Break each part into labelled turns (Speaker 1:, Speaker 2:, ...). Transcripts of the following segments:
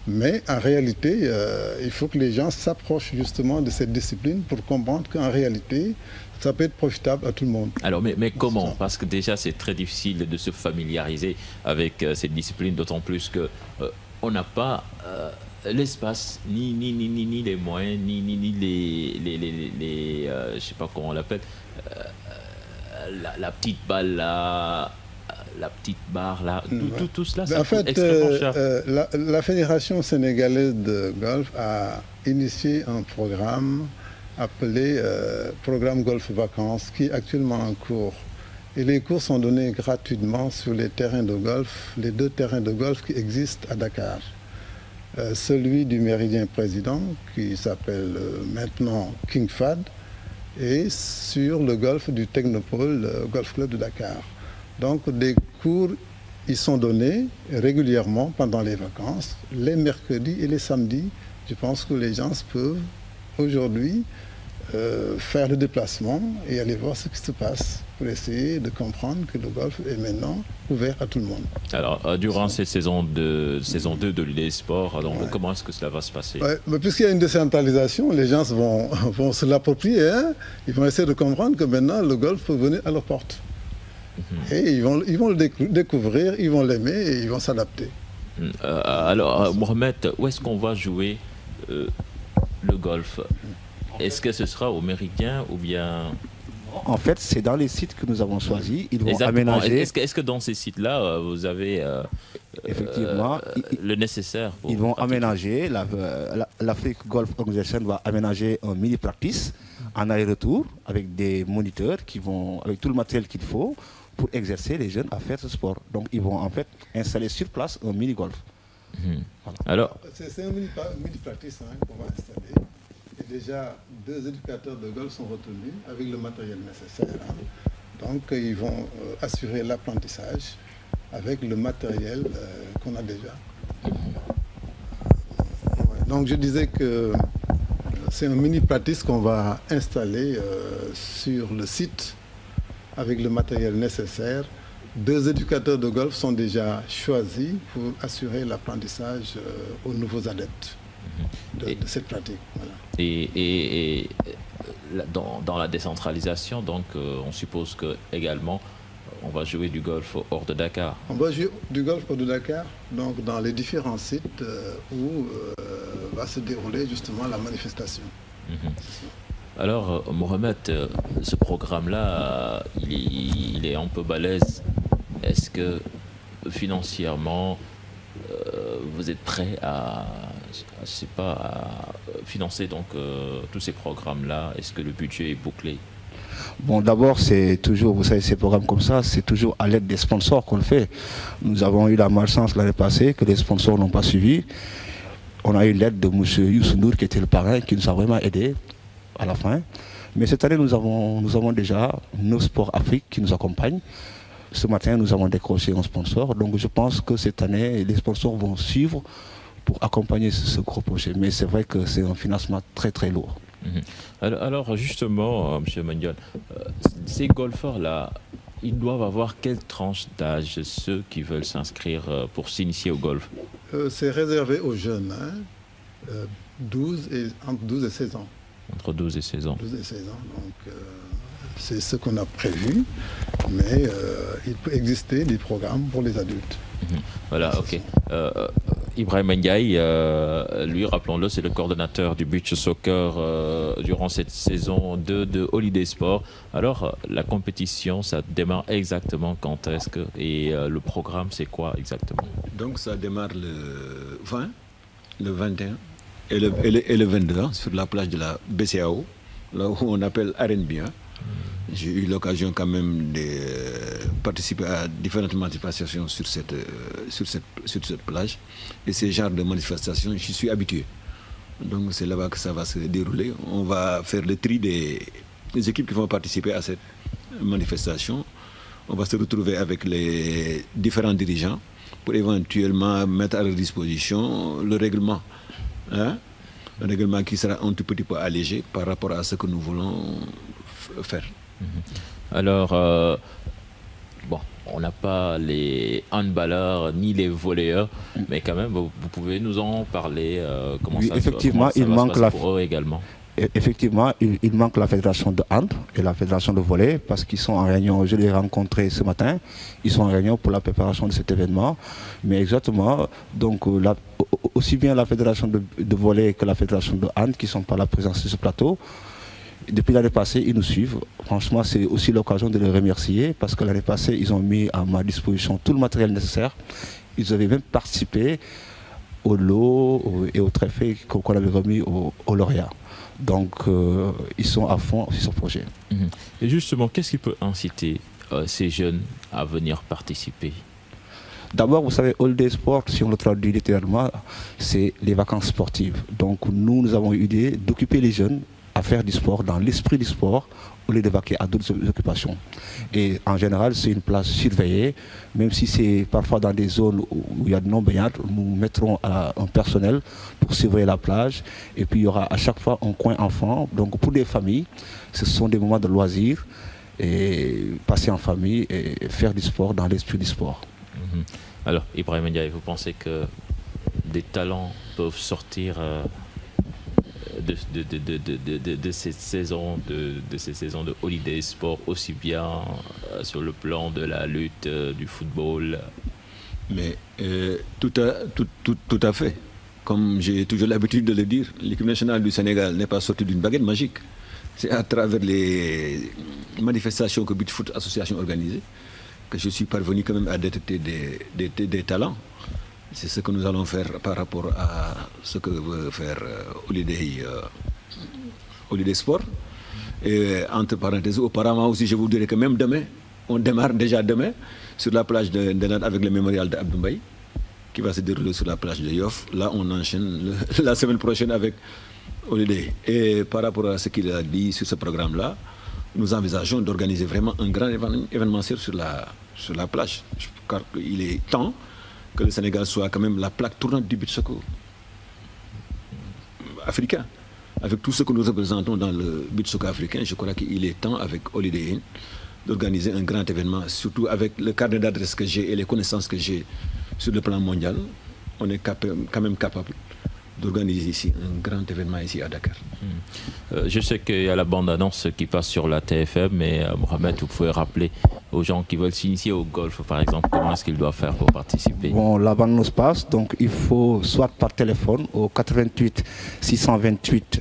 Speaker 1: Mais en réalité, il faut que les gens s'approchent justement de cette discipline pour comprendre qu'en réalité, ça peut être profitable à tout le monde.
Speaker 2: Alors, mais comment? Parce que déjà, c'est très difficile de se familiariser avec cette discipline, d'autant plus que on n'a pas l'espace, ni les moyens, ni les je sais pas comment on l'appelle, la petite balle là, la petite barre là, tout cela, ça coûte extrêmement cher.
Speaker 1: La Fédération sénégalaise de golf a initié un programme appelé Programme Golf Vacances, qui est actuellement en cours. Et les cours sont donnés gratuitement sur les terrains de golf, les 2 terrains de golf qui existent à Dakar. Celui du Méridien Président, qui s'appelle maintenant King Fahd, et sur le golf du Technopole Golf Club de Dakar. Donc des cours, ils sont donnés régulièrement pendant les vacances, les mercredis et les samedis. Je pense que les gens peuvent aujourd'hui faire le déplacement et aller voir ce qui se passe pour essayer de comprendre que le golf est maintenant ouvert à tout le monde.
Speaker 2: Alors, durant cette saison 2 de l'UD Sport, comment est-ce que cela va se passer?
Speaker 1: Puisqu'il y a une décentralisation, les gens vont se l'approprier. Hein? Ils vont essayer de comprendre que maintenant, le golf peut venir à leur porte. Et ils vont le découvrir, ils vont l'aimer et ils vont s'adapter.
Speaker 2: Alors, Mohamed, où est-ce qu'on va jouer le golf? Est-ce que ce sera au Méridien ou bien...
Speaker 3: En fait, c'est dans les sites que nous avons choisis. Ils vont
Speaker 2: Exactement.
Speaker 3: aménager...
Speaker 2: Est-ce que dans ces sites-là, vous avez
Speaker 3: effectivement,
Speaker 2: le nécessaire pour
Speaker 3: ils vont aménager, l'Afrique Golf Organization va aménager un mini-practice en aller-retour avec des moniteurs avec tout le matériel qu'il faut pour exercer les jeunes à faire ce sport. Donc, ils vont en fait installer sur place un mini-golf.
Speaker 2: Voilà. Alors,
Speaker 1: c'est un mini-practice qu'on va installer. Et déjà, 2 éducateurs de golf sont retenus avec le matériel nécessaire. Donc, ils vont assurer l'apprentissage avec le matériel qu'on a déjà. Donc, je disais que c'est un mini-practice qu'on va installer sur le site avec le matériel nécessaire. 2 éducateurs de golf sont déjà choisis pour assurer l'apprentissage aux nouveaux adeptes de cette pratique. Voilà.
Speaker 2: Et dans la décentralisation, donc, on suppose que également on va jouer du golf hors de Dakar.
Speaker 1: On va jouer du golf hors de Dakar, donc dans les différents sites où va se dérouler justement la manifestation.
Speaker 2: Alors, Mohamed, ce programme-là, il est un peu balèze. Est-ce que financièrement, vous êtes prêt à financer donc tous ces programmes-là? Est-ce que le budget est bouclé?
Speaker 3: Bon, d'abord, c'est toujours, vous savez, ces programmes comme ça, c'est toujours à l'aide des sponsors qu'on le fait. Nous avons eu la malchance l'année passée que les sponsors n'ont pas suivi. On a eu l'aide de M. Youssou Ndour, qui était le parrain, qui nous a vraiment aidés à la fin. Mais cette année, nous avons déjà nos Sports Afrique qui nous accompagnent. Ce matin, nous avons décroché un sponsor. Donc, je pense que cette année, les sponsors vont suivre pour accompagner ce gros projet. Mais c'est vrai que c'est un financement très, très lourd.
Speaker 2: Alors justement, M. Mandione, ces golfeurs-là, ils doivent avoir quelle tranche d'âge, ceux qui veulent s'inscrire pour s'initier au golf?
Speaker 1: C'est réservé aux jeunes, entre 12 et 16 ans.
Speaker 2: Entre 12 et 16 ans.
Speaker 1: 12 et 16 ans, donc c'est ce qu'on a prévu, mais il peut exister des programmes pour les adultes.
Speaker 2: Voilà, ok. Ibrahim Ndiaye, lui, rappelons-le, c'est le coordonnateur du beach soccer durant cette saison 2 de Holiday Sport. Alors, la compétition, ça démarre exactement quand est-ce que... Et le programme, c'est quoi exactement?
Speaker 4: Donc, ça démarre le 20, le 21 et le 22 sur la plage de la BCAO, là où on appelle Arenbia. J'ai eu l'occasion quand même de participer à différentes manifestations sur cette plage. Et ces genres de manifestations, je suis habitué. Donc c'est là-bas que ça va se dérouler. On va faire le tri des équipes qui vont participer à cette manifestation. On va se retrouver avec les différents dirigeants pour éventuellement mettre à leur disposition le règlement. Un règlement qui sera un tout petit peu allégé par rapport à ce que nous voulons faire.
Speaker 2: Alors, bon, on n'a pas les handballeurs ni les volleyeurs, mais quand même, vous pouvez nous en parler. Comment
Speaker 3: oui,
Speaker 2: ça,
Speaker 3: effectivement,
Speaker 2: comment ça
Speaker 3: il
Speaker 2: va
Speaker 3: manque
Speaker 2: se passer pour eux également.
Speaker 3: Effectivement, il manque la fédération de hand et la fédération de volley parce qu'ils sont en réunion. Je les ai rencontrés ce matin. Ils sont en réunion pour la préparation de cet événement. Mais exactement, donc aussi bien la fédération de volley que la fédération de hand qui sont par la présence de ce plateau. Depuis l'année passée, ils nous suivent. Franchement, c'est aussi l'occasion de les remercier parce que l'année passée, ils ont mis à ma disposition tout le matériel nécessaire. Ils avaient même participé au lot et au trophée qu'on avait remis aux lauréats. Donc, ils sont à fond sur ce projet.
Speaker 2: Et justement, qu'est-ce qui peut inciter ces jeunes à venir participer?
Speaker 3: D'abord, vous savez, Holiday Sport, si on le traduit littéralement, c'est les vacances sportives. Donc, nous avons eu l'idée d'occuper les jeunes à faire du sport, dans l'esprit du sport, au lieu de vaquer à d'autres occupations. Et en général, c'est une place surveillée, même si c'est parfois dans des zones où il y a de non-baignade, nous mettrons un personnel pour surveiller la plage. Et puis il y aura à chaque fois un coin enfant. Donc pour des familles, ce sont des moments de loisirs, et passer en famille et faire du sport dans l'esprit du sport.
Speaker 2: Alors, Ibrahim Ndiaye, vous pensez que des talents peuvent sortir de cette saison de Holiday Sport, aussi bien sur le plan de la lutte, du football?
Speaker 4: Mais tout à fait. Comme j'ai toujours l'habitude de le dire, l'équipe nationale du Sénégal n'est pas sortie d'une baguette magique. C'est à travers les manifestations que Beach-Foot Association organisait que je suis parvenu quand même à détecter des talents. C'est ce que nous allons faire par rapport à ce que veut faire Holiday Sport. Et entre parenthèses, auparavant aussi, je vous dirais que même demain, on démarre déjà demain sur la plage de Ndenad avec le mémorial d'Abdou Mbaye qui va se dérouler sur la plage de Yoff. Là, on enchaîne la semaine prochaine avec Holiday. Et par rapport à ce qu'il a dit sur ce programme-là, nous envisageons d'organiser vraiment un grand événementiel sur la plage. Car il est temps que le Sénégal soit quand même la plaque tournante du beach soccer africain. Avec tout ce que nous représentons dans le beach soccer africain, je crois qu'il est temps avec Holiday Inn d'organiser un grand événement, surtout avec le carnet d'adresses que j'ai et les connaissances que j'ai sur le plan mondial. On est quand même capable d'organiser ici un grand événement ici à Dakar.
Speaker 2: Je sais qu'il y a la bande-annonce qui passe sur la TFM, mais Mohamed, vous pouvez rappeler aux gens qui veulent s'initier au golf, par exemple, comment est-ce qu'ils doivent faire pour participer?
Speaker 3: Bon, la bande-annonce passe, donc il faut soit par téléphone au 88 628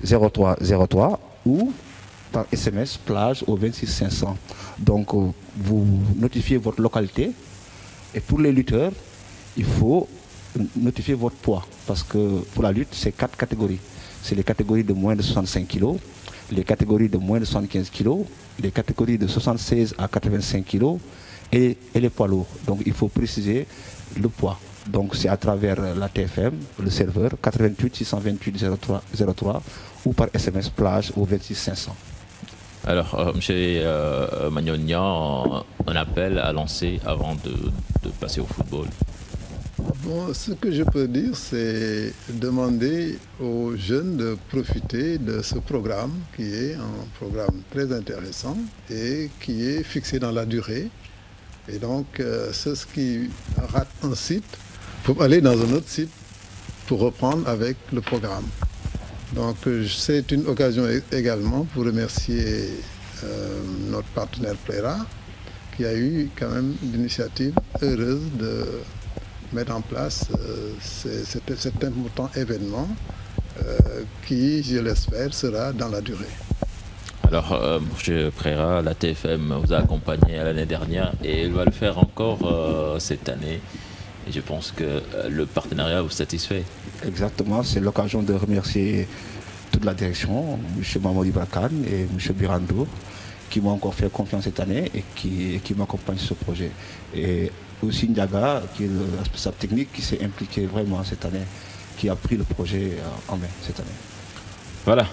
Speaker 3: 03 03 ou par SMS plage au 26 500. Donc vous notifiez votre localité et pour les lutteurs, il faut notifier votre poids parce que pour la lutte, c'est 4 catégories. C'est les catégories de moins de 65 kg, les catégories de moins de 75 kg, les catégories de 76 à 85 kg et les poids lourds. Donc il faut préciser le poids. Donc c'est à travers la TFM, le serveur 88 628 03 ou par SMS plage au 26 500.
Speaker 2: Alors, M. Magnognan, un appel à lancer avant de passer au football.
Speaker 1: Bon, ce que je peux dire, c'est demander aux jeunes de profiter de ce programme qui est un programme très intéressant et qui est fixé dans la durée. Et donc, ceux qui ratent un site peuvent aller dans un autre site pour reprendre avec le programme. Donc, c'est une occasion également pour remercier notre partenaire Plera qui a eu quand même l'initiative heureuse de mettre en place cet important événement qui, je l'espère, sera dans la durée.
Speaker 2: Alors, M. Préra, la TFM vous a accompagné l'année dernière et elle va le faire encore cette année. Et je pense que le partenariat vous satisfait.
Speaker 3: Exactement, c'est l'occasion de remercier toute la direction, M. Mamoudi Bakan et M. Birando, qui m'ont encore fait confiance cette année et qui m'accompagnent sur ce projet. Et aussi Ndiaga, qui est le responsable technique, qui s'est impliqué vraiment cette année, qui a pris le projet en main cette année.
Speaker 2: Voilà.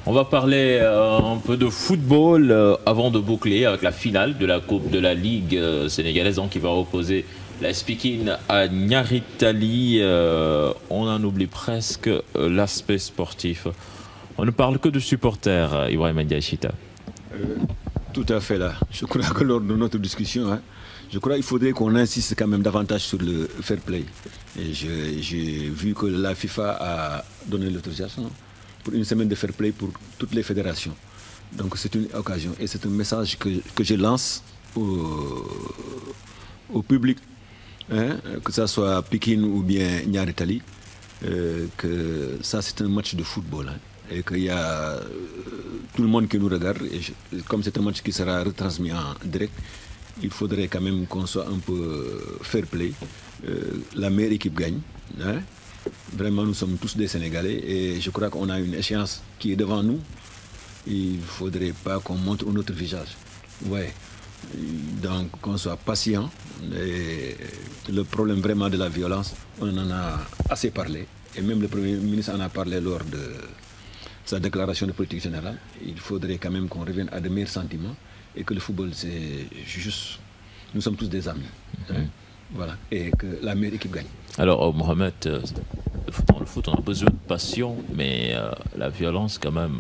Speaker 2: On va parler un peu de football avant de boucler avec la finale de la Coupe de la Ligue sénégalaise qui va opposer la Speaking à Nyaritali. On en oublie presque l'aspect sportif. On ne parle que de supporters, Ibrahim Ndiaye Chita.
Speaker 4: Tout à fait là. Je crois que lors de notre discussion, je crois qu'il faudrait qu'on insiste quand même davantage sur le fair play. Et j'ai vu que la FIFA a donné l'autorisation pour une semaine de fair play pour toutes les fédérations. Donc c'est une occasion et c'est un message que je lance au public, que ce soit Pikine ou bien Niary Tally, que ça c'est un match de football. Et qu'il y a tout le monde qui nous regarde. Et comme c'est un match qui sera retransmis en direct, il faudrait quand même qu'on soit un peu fair play. La meilleure équipe gagne. Vraiment, nous sommes tous des Sénégalais et je crois qu'on a une échéance qui est devant nous. Il ne faudrait pas qu'on montre un autre visage. Ouais. Donc, qu'on soit patient. Et le problème vraiment de la violence, on en a assez parlé. Et même le Premier ministre en a parlé lors de sa déclaration de politique générale. Il faudrait quand même qu'on revienne à de meilleurs sentiments et que le football, c'est juste... Nous sommes tous des amis. Voilà. Et que la meilleure équipe gagne.
Speaker 2: Alors, Mohamed, dans le foot, on a besoin de passion, mais la violence, quand même,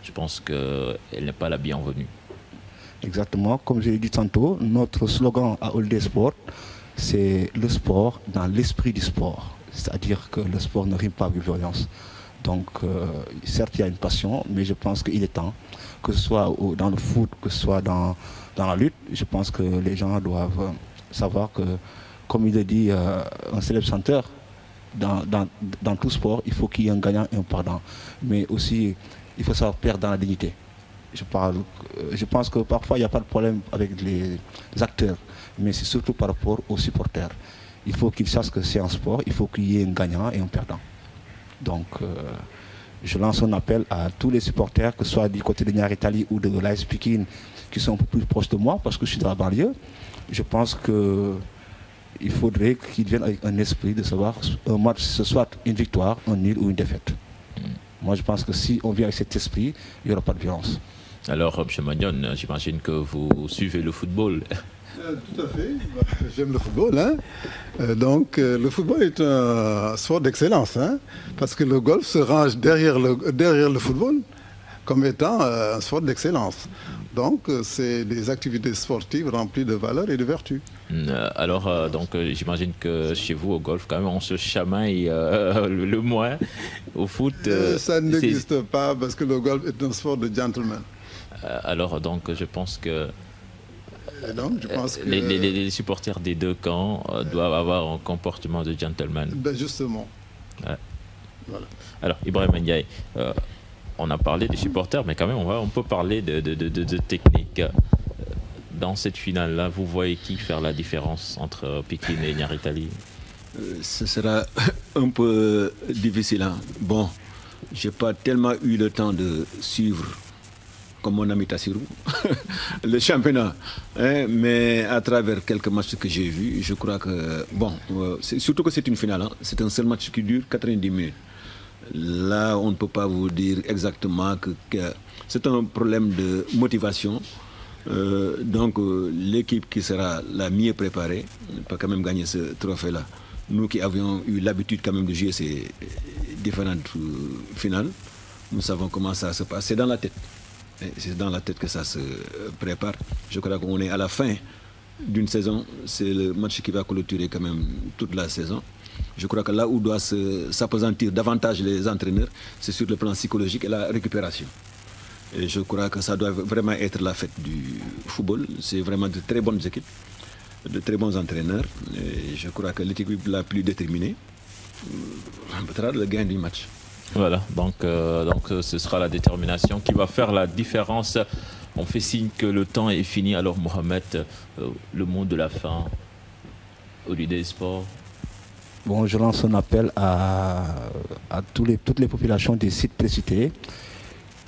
Speaker 2: je pense qu'elle n'est pas la bienvenue.
Speaker 3: Exactement. Comme je l'ai dit tantôt, notre slogan à Holiday Sport, c'est le sport dans l'esprit du sport. C'est-à-dire que le sport ne rime pas avec violence. Donc, certes, il y a une passion, mais je pense qu'il est temps, que ce soit dans le foot, que ce soit dans la lutte, je pense que les gens doivent savoir que, comme il le dit un célèbre chanteur, dans tout sport, il faut qu'il y ait un gagnant et un perdant. Mais aussi, il faut savoir perdre dans la dignité. Je pense que parfois, il n'y a pas de problème avec les acteurs, mais c'est surtout par rapport aux supporters. Il faut qu'ils sachent que c'est un sport, il faut qu'il y ait un gagnant et un perdant. Donc, je lance un appel à tous les supporters, que ce soit du côté de Niary Tally ou de l'AS Pikine, qui sont un peu plus proches de moi, parce que je suis dans la banlieue. Je pense qu'il faudrait qu'ils viennent avec un esprit de savoir un match, ce soit une victoire, un nul ou une défaite. Moi, je pense que si on vient avec cet esprit, il n'y aura pas de violence.
Speaker 2: Alors, M. Magnon, j'imagine que vous suivez le football.
Speaker 1: Tout à fait. J'aime le football. Donc, le football est un sport d'excellence. Parce que le golf se range derrière le football comme étant un sport d'excellence. Donc, c'est des activités sportives remplies de valeurs et de vertus.
Speaker 2: Alors, j'imagine que chez vous, au golf, quand même, on se chamaille le moins. Au foot...
Speaker 1: ça n'existe pas parce que le golf est un sport de gentleman.
Speaker 2: Alors, donc, je pense que...
Speaker 1: Donc, je pense que
Speaker 2: les supporters des deux camps doivent avoir un comportement de gentleman.
Speaker 1: Ben justement.
Speaker 2: Ouais.
Speaker 1: Voilà.
Speaker 2: Alors, Ibrahim Ndiaye, on a parlé des supporters, mais quand même, on peut parler de technique. Dans cette finale-là, vous voyez qui faire la différence entre Pikine et Niary Tally?
Speaker 4: Ce sera un peu difficile. Bon, je n'ai pas tellement eu le temps de suivre, comme mon ami Tassirou, le championnat. Mais à travers quelques matchs que j'ai vus, je crois que... Bon, surtout que c'est une finale. C'est un seul match qui dure 90 minutes. Là, on ne peut pas vous dire exactement que c'est un problème de motivation. Donc, l'équipe qui sera la mieux préparée peut quand même gagner ce trophée-là. Nous qui avions eu l'habitude quand même de jouer ces différentes finales, nous savons comment ça se passe. C'est dans la tête. C'est dans la tête que ça se prépare. Je crois qu'on est à la fin d'une saison. C'est le match qui va clôturer quand même toute la saison. Je crois que là où doivent s'appesantir davantage les entraîneurs, c'est sur le plan psychologique et la récupération. Et je crois que ça doit vraiment être la fête du football. C'est vraiment de très bonnes équipes, de très bons entraîneurs. Et je crois que l'équipe la plus déterminée remportera le gain du match.
Speaker 2: Voilà, donc ce sera la détermination qui va faire la différence. On fait signe que le temps est fini. Alors Mohamed, le mot de la fin, Holiday Sport.
Speaker 3: Bon, je lance un appel à toutes les populations des sites précités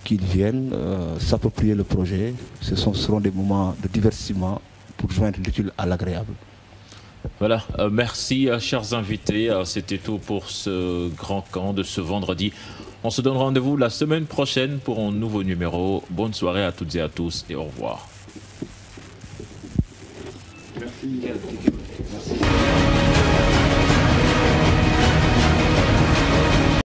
Speaker 3: qu'ils viennent s'approprier le projet. Ce seront des moments de divertissement pour joindre l'utile à l'agréable.
Speaker 2: Voilà, merci chers invités. C'était tout pour ce grand camp de ce vendredi. On se donne rendez-vous la semaine prochaine pour un nouveau numéro. Bonne soirée à toutes et à tous et au revoir.
Speaker 4: Merci.